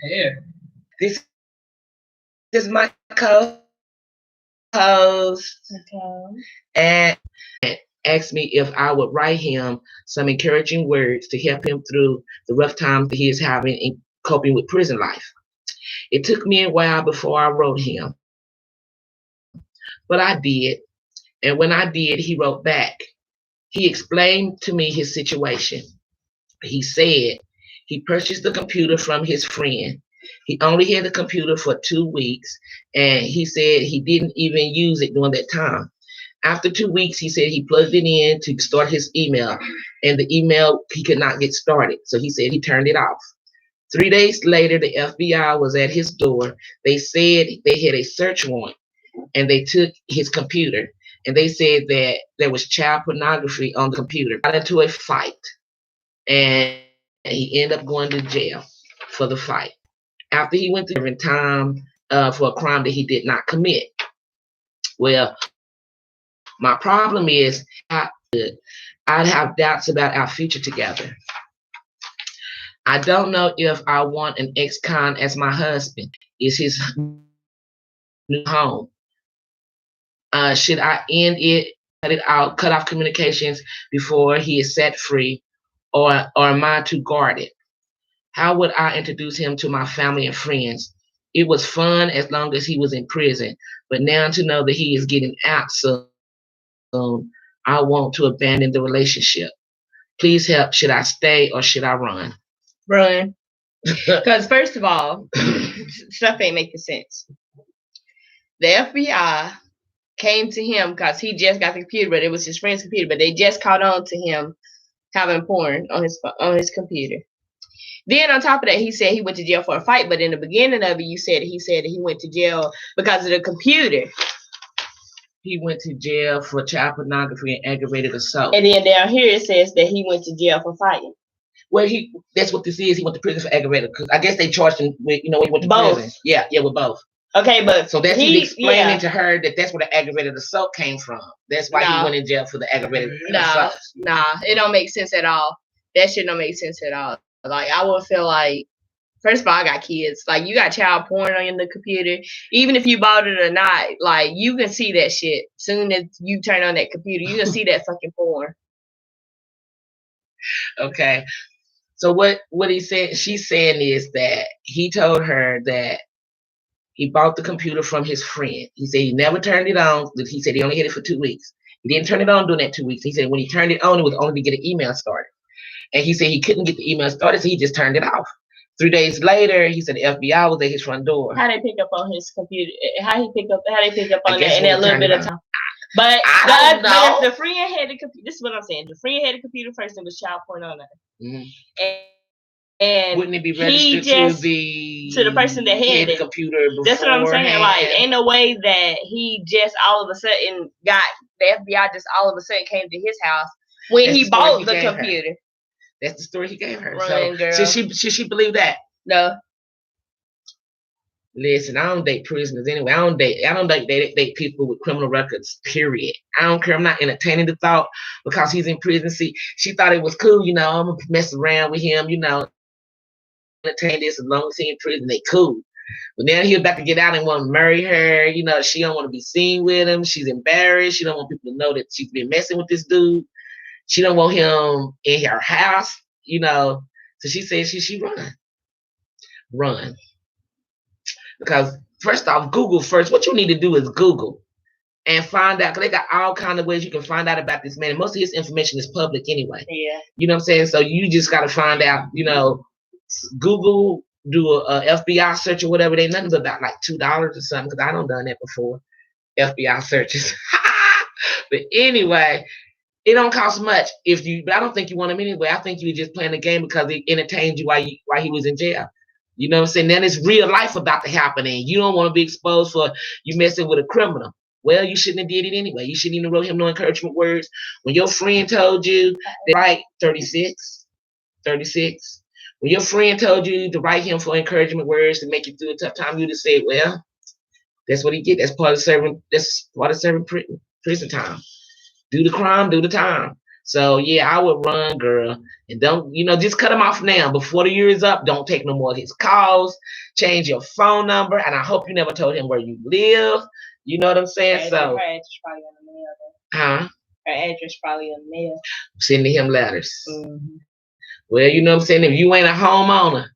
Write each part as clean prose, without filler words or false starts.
hair. This is my co-host. Okay. And asked me if I would write him some encouraging words to help him through the rough times that he is having in coping with prison life. It took me a while before I wrote him, but I did. And when I did, he wrote back. He explained to me his situation. He said he purchased the computer from his friend. He only had the computer for 2 weeks, and he said he didn't even use it during that time. After 2 weeks, he said he plugged it in to start his email, and the email he could not get started. So he said he turned it off. 3 days later, the FBI was at his door. They said they had a search warrant, and they took his computer. And they said that there was child pornography on the computer. Got into a fight, and he ended up going to jail for the fight. After he went to time for a crime that he did not commit. Well, my problem is I'd have doubts about our future together. I don't know if I want an ex-con as my husband. Is his new home? Should I end it, cut it out, cut off communications before he is set free, or am I too guarded? How would I introduce him to my family and friends? It was fun as long as he was in prison, but now to know that he is getting out soon, I want to abandon the relationship. Please help. Should I stay or should I run? Run. Because first of all, stuff ain't making sense. The FBI came to him because he just got the computer, but it was his friend's computer, but they just caught on to him having porn on his computer. Then on top of that, he said he went to jail for a fight, but in the beginning of it, he said that he went to jail because of the computer. He went to jail for child pornography and aggravated assault. And then down here it says that he went to jail for fighting. Well, that's what this is. He went to prison for aggravated, because I guess they charged him with, he went to both. Prison. Yeah, with both. Okay, but so that's he's explaining to her that that's where the aggravated assault came from. That's why he went in jail for the aggravated assault. Nah, it don't make sense at all. That shit don't make sense at all. Like, I would feel like, first of all, I got kids. Like, you got child porn on the computer. Even if you bought it or not, like, you can see that shit. Soon as you turn on that computer, you can see that fucking porn. Okay. So what she's saying is that he told her that he bought the computer from his friend. He said he never turned it on. He said he only had it for 2 weeks. He didn't turn it on during that 2 weeks. He said when he turned it on, it was only to get an email started. And he said he couldn't get the email started, so he just turned it off. 3 days later, he said the FBI was at his front door. How they pick up on his computer? How they pick up on that in that little bit of time? But if the friend had the computer, this is what I'm saying. The friend had the computer first, and was child porn on it. Mm-hmm. And wouldn't it be registered to the person that had the computer before? That's what I'm saying. Like, ain't no way that he just all of a sudden got the FBI just all of a sudden came to his house when he bought the computer. Her. That's the story he gave her. Run, girl. Should she believe that? No. Listen, I don't date prisoners anyway. I don't date people with criminal records, period. I don't care. I'm not entertaining the thought because he's in prison. See, she thought it was cool, I'm gonna mess around with him, entertain this as long as he's in prison, they cool. But now he's about to get out and want to marry her. She don't want to be seen with him. She's embarrassed. She don't want people to know that she's been messing with this dude. She don't want him in her house, So she said she run. Because first off, Google first. What you need to do is Google and find out, because they got all kinds of ways you can find out about this man. And most of his information is public anyway. Yeah. You know what I'm saying? So you just got to find out, Google, do a FBI search or whatever. They nothing but about like $2 or something, because I don't done that before. FBI searches. But anyway, it don't cost much but I don't think you want him anyway. I think you were just playing the game because it entertained you while he was in jail. You know what I'm saying? Then it's real life about to happen, and you don't want to be exposed for you messing with a criminal. Well, you shouldn't have did it anyway. You shouldn't even wrote him no encouragement words. When your friend told you to write 36. When your friend told you to write him for encouragement words to make you through a tough time, you just say, well, that's what he get. That's part of serving prison time. Do the crime, do the time. So yeah, I would run, girl, and don't just cut him off now before the year is up. Don't take no more of his calls. Change your phone number, and I hope you never told him where you live. You know what I'm saying? Her So, address probably on the mail. huh? Her address probably on the mail. Sending him letters. Mm-hmm. Well, you know what I'm saying? If you ain't a homeowner,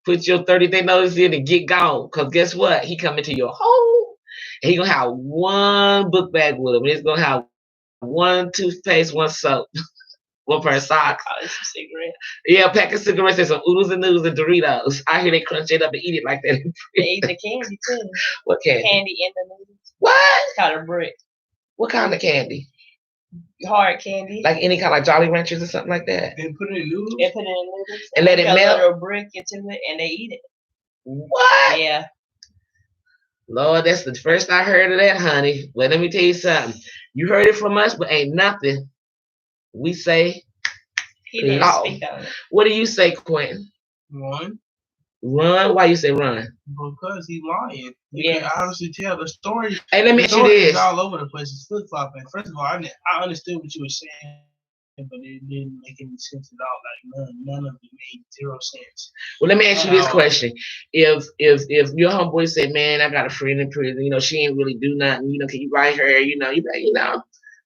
put your 30-day notice in and get gone. Cause guess what? He coming to your home, and he gonna have one book bag with him. It's gonna have one toothpaste, one soap, one pair of socks. Probably some cigarettes. Yeah, a pack of cigarettes and some oodles and noodles and Doritos. I hear they crunch it up and eat it like that. They eat the candy too. What candy? Candy in the noodles. What? It's called a brick. What kind of candy? Hard candy. Like any kind of Jolly Ranchers or something like that? And put it in noodles? They put it in noodles. And let it melt? A little brick into it and they eat it. What? Yeah. Lord, that's the first I heard of that, honey. Well, let me tell you something. You heard it from us, but ain't nothing. We say, He didn't law. speak on it. What do you say, Quentin? Run. Run? Why you say run? Because he's lying. You Yes. can honestly tell the story. Hey, let me The ask you story is this. all over the place. It's flip flopping. First of all, I understood what you were saying, but it didn't make any sense at all. Like none of it made zero sense. Well, let me ask you this question. If your homeboy said, man, I got a friend in prison, she ain't really do nothing, can you write her, you be like,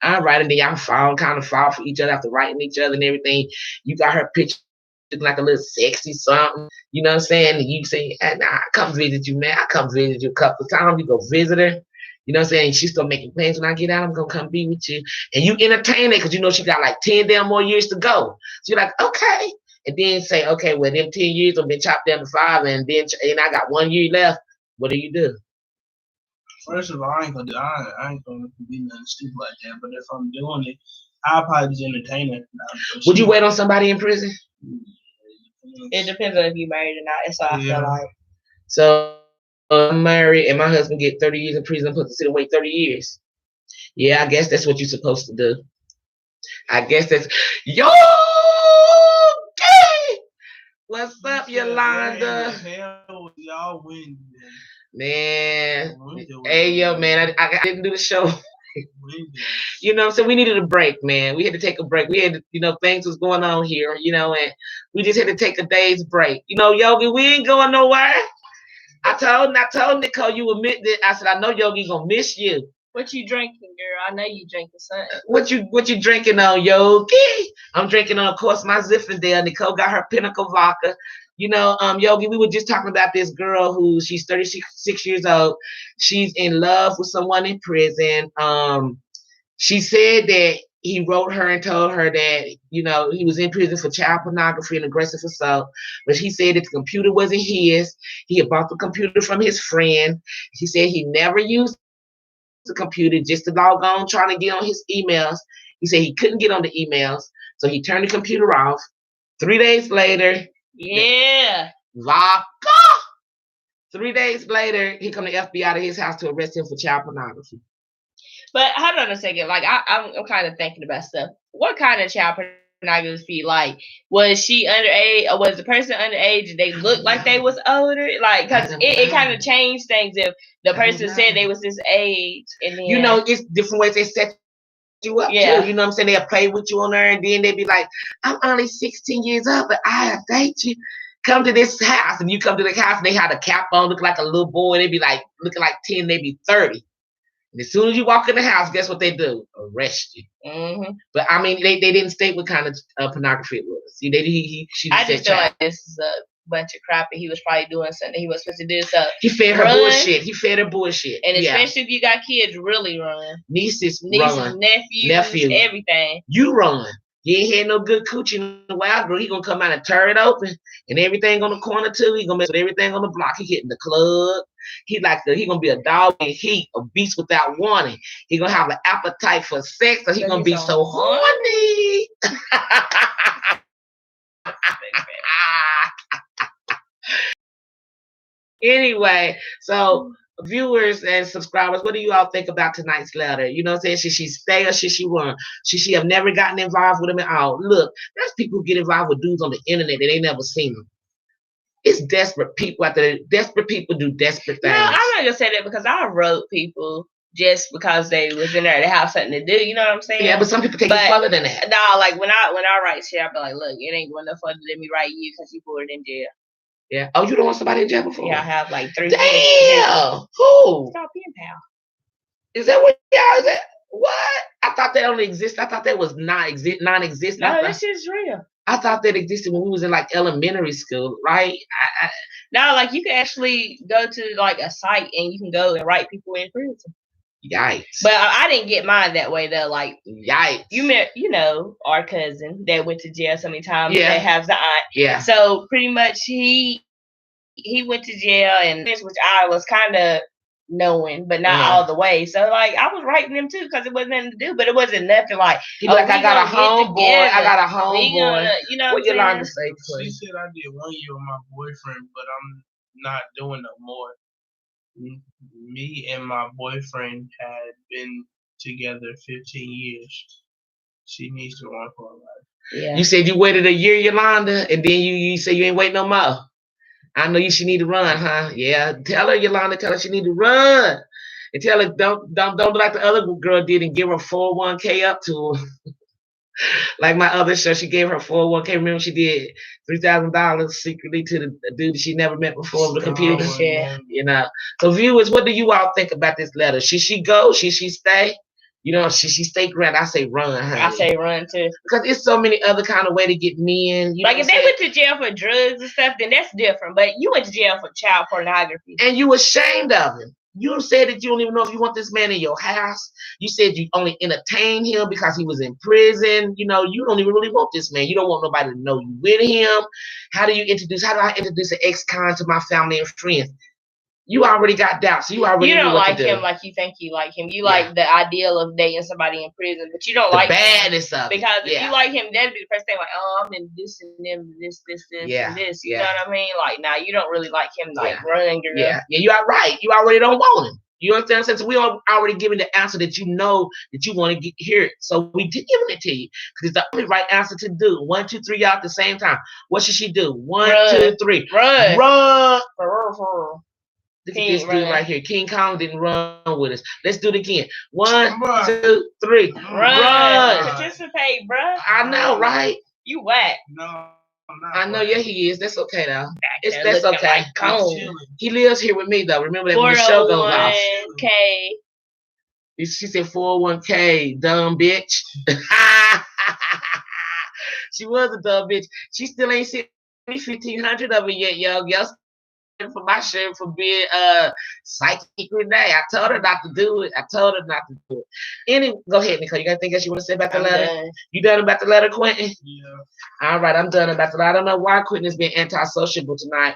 I write, and then y'all kind of fall for each other after writing each other and everything. You got her picture like a little sexy something, you know what I'm saying? And you say, hey, nah, I come visit you, man. I come visit you a couple of times. You go visit her. You know what I'm saying? She's still making plans. When I get out, I'm going to come be with you. And you entertain it because she got like 10 damn more years to go. So you're like, okay. And then say, okay, well, them 10 years have been chopped down to 5, and I got 1 year left. What do you do? First of all, I ain't gonna do nothing stupid like that. But if I'm doing it, I'll probably just entertain it. Would you wait on somebody in prison? It depends on if you married or not. That's all I feel like. So I'm married and my husband get 30 years in prison, put to sit and wait 30 years. Yeah, I guess that's what you're supposed to do. I guess that's yo. What's up, Yolanda? Hell, y'all win. Man, hey yo, man, I didn't do the show. So we needed a break, man. We had to take a break. We had, things was going on here, and we just had to take a day's break. Yogi, we ain't going nowhere. I told Nicole you admit that. I said, I know Yogi gonna miss you. What you drinking, girl? I know you drinking something. What you drinking on, Yogi? I'm drinking on, of course, my Zinfandel. Nicole got her Pinnacle vodka. Yogi, we were just talking about this girl she's 36 years old. She's in love with someone in prison. She said that he wrote her and told her that, he was in prison for child pornography and aggressive assault. But he said that the computer wasn't his. He had bought the computer from his friend. He said he never used the computer just to log on trying to get on his emails. He said he couldn't get on the emails. So he turned the computer off. 3 days later, vodka. 3 days later, he come the FBI to his house to arrest him for child pornography. But hold on a second. Like I'm kind of thinking about stuff. What kind of child pornography? Like, was she underage, or was the person underage and they looked like they was older? Like, because it kind of changed things if the person said they was this age, and then it's different ways they set you up too. You know what I'm saying? They'll play with you on there, and then they'll be like, I'm only 16 years old, but I date you. Come to this house, and you come to the house, and they had a cap on, look like a little boy. They be like looking like 10, they be 30. And as soon as you walk in the house, guess what they do? Arrest you. Mm-hmm. But I mean, they didn't state what kind of pornography it was. See, I just feel like this is a bunch of crap, and he was probably doing something he was supposed to do. So he fed her bullshit. He fed her bullshit. And especially if you got kids, really run. Nieces, run. Nephews, everything. You run. He ain't had no good coochie in a while, girl. He gonna come out and tear it open, and everything on the corner too. He gonna mess with everything on the block. He hitting the club. He gonna be a dog in heat, a beast without warning. He gonna have an appetite for sex, so he gonna be so horny. Anyway, so viewers and subscribers, what do you all think about tonight's letter? You know what I'm saying? Should she stay or should she run? Should she have never gotten involved with him at all? Look, there's people who get involved with dudes on the internet that they never seen them. It's desperate people out there. Desperate people do desperate things. No, I'm not gonna say that because I wrote people just because they was in there to have something to do. You know what I'm saying? Yeah, but some people take it But- further than that. No, like when I write shit, I be like, look, it ain't going no further than me write you because you put it in jail. Yeah. Oh, you don't want somebody in jail before? Yeah, I have like 3 Damn. years. Who? Stop being pal. Is that what y'all is that? What? I thought they only exist. I thought that was non-existent. No, this shit's real. I thought that existed when we was in like elementary school, right? No, like you can actually go to like a site and you can go and write people in prison. Yikes. But I didn't get mine that way though. Like Yikes. you met, our cousin that went to jail so many times. Yeah. That has the aunt. Yeah. So pretty much he went to jail, and which I was kind of knowing, but not all the way. So like I was writing them too because it wasn't nothing to do, but it wasn't nothing like. He like, I got a homeboy. I got a We homeboy. gonna, you know What what I'm Yolanda saying? say, She please? said I did 1 year with my boyfriend, but I'm not doing no more. Me and my boyfriend had been together 15 years. She needs to run for her life. Yeah. You said you waited a year, Yolanda, and then you say you ain't waiting no more. I know she need to run, huh? Yeah. Tell her, Yolanda, tell her she need to run. And tell her don't do like the other girl did and give her 401k up to her. Like my other show, she gave her 401k. Remember, she did $3,000 secretly to the dude she never met before over the computer. Yeah. You know. So viewers, what do you all think about this letter? Should she go? Should she stay? You know, should she stay grand? I say run, honey. I say run too. Because it's so many other kind of way to get men. You Like know if they went to jail for drugs and stuff, then that's different. But you went to jail for child pornography. and you ashamed of him. You said that you don't even know if you want this man in your house. You said you only entertained him because he was in prison. You know, you don't even really want this man. You don't want nobody to know you with him. How do I introduce an ex-con to my family and friends? You already got doubts. You already You knew don't what like to do. him like you think you like him. You like the ideal of dating somebody in prison, but you don't The like badness him of it. because if Yeah. you like him, that'd be the first thing. Like, oh, I'm in this and them, this, Yeah, and this. You yeah. know what I mean? Like, now you don't really like him. Like, Yeah. run, girl. Yeah, you are right. You already don't want him. You understand what I'm saying? So we are already giving the answer that you know that you want to hear it. So we did giving it to you because it's the only right answer to do. 1, 2, 3 out at the same time. What should she do? 1, Run. 2, 3. Run. Run. For Look at King this dude run. right here. King Kong didn't run with us. Let's do it again. 1, Run. 2, 3. Run. Run. Participate, bruh. I know, right? You whack. No, I'm not. I know, yeah, he is. That's okay though. Back there That's looking okay. Like I'm cone. chilling. He lives here with me though. Remember that when the show goes off. 401k. She said 401k, dumb bitch. She was a dumb bitch. She still ain't seen me 1,500 of it yet, yo. Y'all for my share for being psychic Renee. I told her not to do it. Anyway, go ahead, Nicole. You got anything else you want to say about the I'm letter? done. You done about the letter, Quentin? Yeah. All right, I'm done about the letter. I don't know why Quentin is being antisociable tonight.